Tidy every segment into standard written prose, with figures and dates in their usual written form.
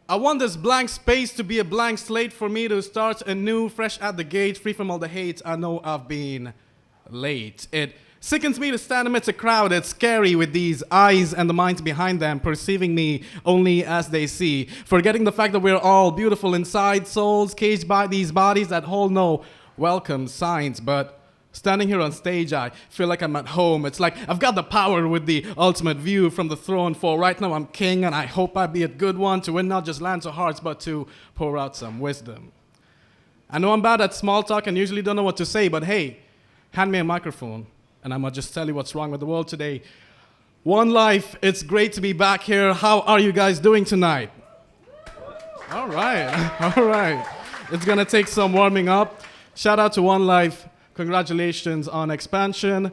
I want this blank space to be a blank slate for me to start anew, fresh at the gate, free from all the hate. I know I've been late. It sickens me to stand amidst a crowd. It's scary with these eyes and the minds behind them, perceiving me only as they see, forgetting the fact that we're all beautiful inside, souls caged by these bodies that hold no welcome signs. But standing here on stage, I feel like I'm at home. It's like I've got the power with the ultimate view from the throne. For right now I'm king, and I hope I be a good one to win not just lands or hearts, but to pour out some wisdom. I know I'm bad at small talk and usually don't know what to say, but hey, hand me a microphone, and I'm gonna just tell you what's wrong with the world today. One Life, it's great to be back here. How are you guys doing tonight? All right, all right. It's gonna take some warming up. Shout out to One Life. Congratulations on expansion.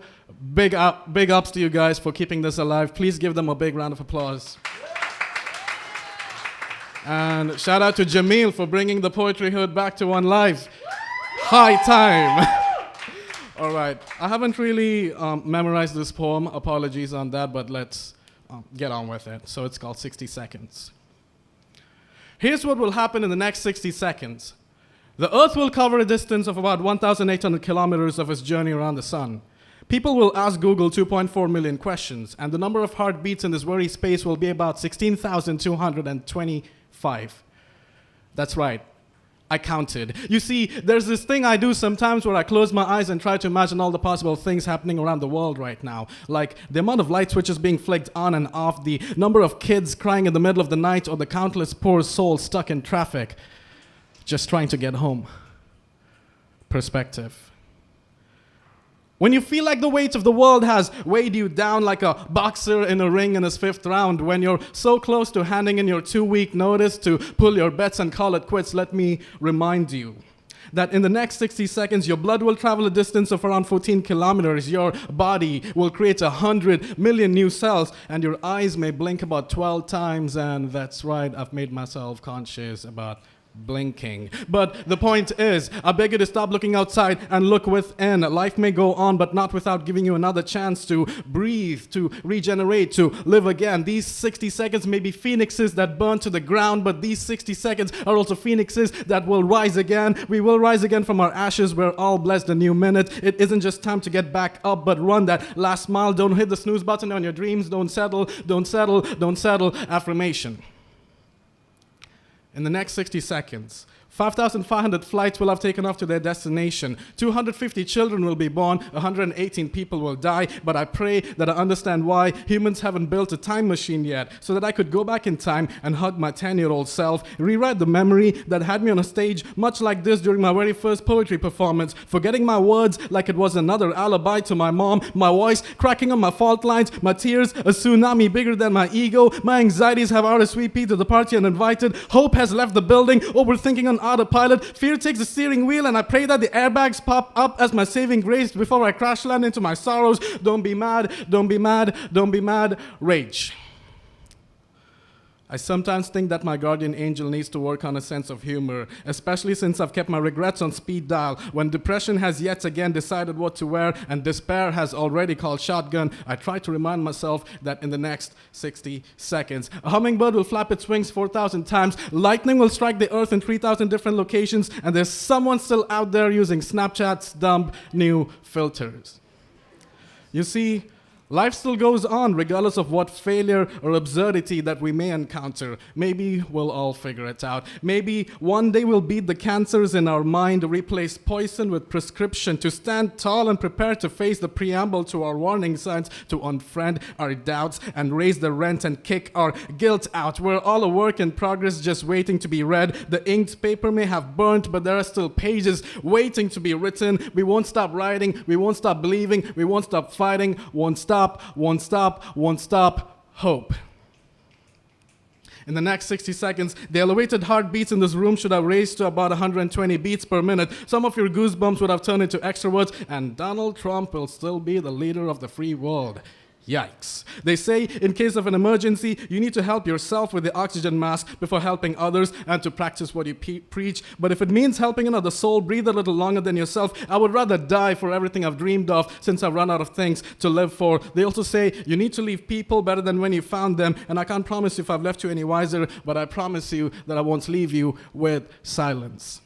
Big ups to you guys for keeping this alive. Please give them a big round of applause. And shout out to Jamil for bringing the Poetryhood back to One Life. High time. All right, I haven't really memorized this poem. Apologies on that, but let's get on with it. So it's called 60 Seconds. Here's what will happen in the next 60 seconds. The Earth will cover a distance of about 1,800 kilometers of its journey around the sun. People will ask Google 2.4 million questions, and the number of heartbeats in this very space will be about 16,225. That's right. I counted. You see, there's this thing I do sometimes where I close my eyes and try to imagine all the possible things happening around the world right now. Like the amount of light switches being flicked on and off, the number of kids crying in the middle of the night, or the countless poor souls stuck in traffic, just trying to get home. Perspective. When you feel like the weight of the world has weighed you down like a boxer in a ring in his 5th round, when you're so close to handing in your 2-week notice to pull your bets and call it quits, let me remind you that in the next 60 seconds, your blood will travel a distance of around 14 kilometers, your body will create 100 million new cells, and your eyes may blink about 12 times, and that's right, I've made myself conscious about blinking. But the point is, I beg you to stop looking outside and look within. Life may go on, but not without giving you another chance to breathe, to regenerate, to live again. These 60 seconds may be phoenixes that burn to the ground, but these 60 seconds are also phoenixes that will rise again. We will rise again from our ashes. We're all blessed a new minute. It isn't just time to get back up, but run that last mile. Don't hit the snooze button on your dreams. Don't settle, don't settle, don't settle. Affirmation. In the next 60 seconds, 5,500 flights will have taken off to their destination. 250 children will be born. 118 people will die. But I pray that I understand why humans haven't built a time machine yet, so that I could go back in time and hug my 10-year-old self, rewrite the memory that had me on a stage much like this during my very first poetry performance, forgetting my words like it was another alibi to my mom, my voice cracking on my fault lines, my tears a tsunami bigger than my ego, my anxieties have RSVP'd to the party uninvited, hope has left the building, overthinking on autopilot, fear takes the steering wheel, and I pray that the airbags pop up as my saving grace before I crash land into my sorrows. Don't be mad, don't be mad, don't be mad. Rage. I sometimes think that my guardian angel needs to work on a sense of humor, especially since I've kept my regrets on speed dial. When depression has yet again decided what to wear and despair has already called shotgun, I try to remind myself that in the next 60 seconds, a hummingbird will flap its wings 4,000 times, lightning will strike the earth in 3,000 different locations, and there's someone still out there using Snapchat's dumb new filters. You see, life still goes on regardless of what failure or absurdity that we may encounter. Maybe we'll all figure it out. Maybe one day we'll beat the cancers in our mind, replace poison with prescription, to stand tall and prepare to face the preamble to our warning signs, to unfriend our doubts and raise the rent and kick our guilt out. We're all a work in progress just waiting to be read. The inked paper may have burnt, but there are still pages waiting to be written. We won't stop writing, we won't stop believing, we won't stop fighting, won't stop, hope. In the next 60 seconds, the elevated heartbeats in this room should have raised to about 120 beats per minute. Some of your goosebumps would have turned into extroverts, and Donald Trump will still be the leader of the free world. Yikes. They say in case of an emergency, you need to help yourself with the oxygen mask before helping others and to practice what you preach. But if it means helping another soul breathe a little longer than yourself, I would rather die for everything I've dreamed of since I've run out of things to live for. They also say you need to leave people better than when you found them, and I can't promise you if I've left you any wiser, but I promise you that I won't leave you with silence.